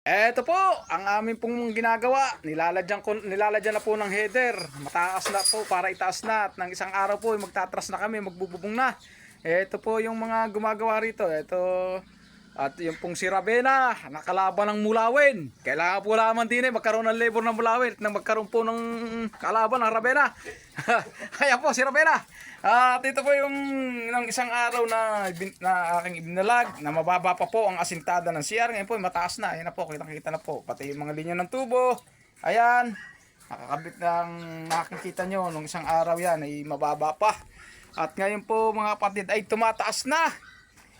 Eto po, ang amin pong ginagawa. Nilalagyan na po ng header. Mataas na po para itaas na. At ng isang araw po, magtatras na kami, magbububong na. Eto po yung mga gumagawa rito. Eto, at yung pong si Ravena, nakalaban ng Mulawin. Kailangan po naman din magkaroon ng labor ng Mulawin at nang magkaroon po ng kalaban ng Ravena. Kaya po si Ravena. At ito po yung ng isang araw na aking ibinalag na mababa pa po ang asintada ng CR. Ngayon po mataas na. Ayan na po, kitang-kita na po. Pati yung mga linya ng tubo. Ayan. Nakakabit ng nakikita nyo nung isang araw yan ay mababa pa. At ngayon po mga kapatid ay tumataas na.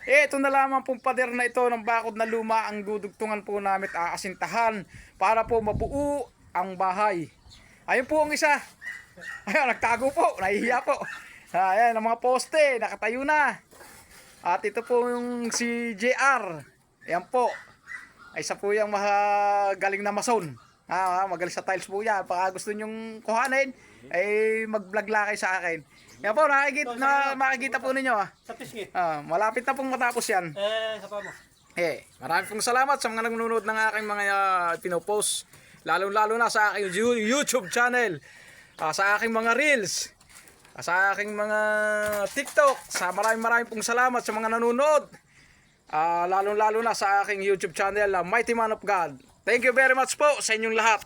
Ito na lamang pong pader na ito ng bakod na luma ang dudugtungan po namin at aasintahan para po mabuo ang bahay. Ayun po ang isa. Ayun, nagtago po. Nahihiya po. Ayan, ang mga poste, nakatayo na. At ito po yung si JR. Ayan po. Ay isa po yung magaling na mason. Magaling sa tiles po yan. Baka gusto nyong kuhanin, ay mag-vlog lang kayo sa akin. Yan po, makikita po ninyo. Sa pisngi. Malapit na pong matapos yan. Sa pa mo. Maraming pong salamat sa mga nanonood ng aking mga pinopost. Lalo na sa aking YouTube channel. Sa aking mga reels. Sa aking mga TikTok. Maraming pong salamat sa mga nanonood. Lalo na sa aking YouTube channel, Mighty Man of God. Thank you very much po sa inyong lahat.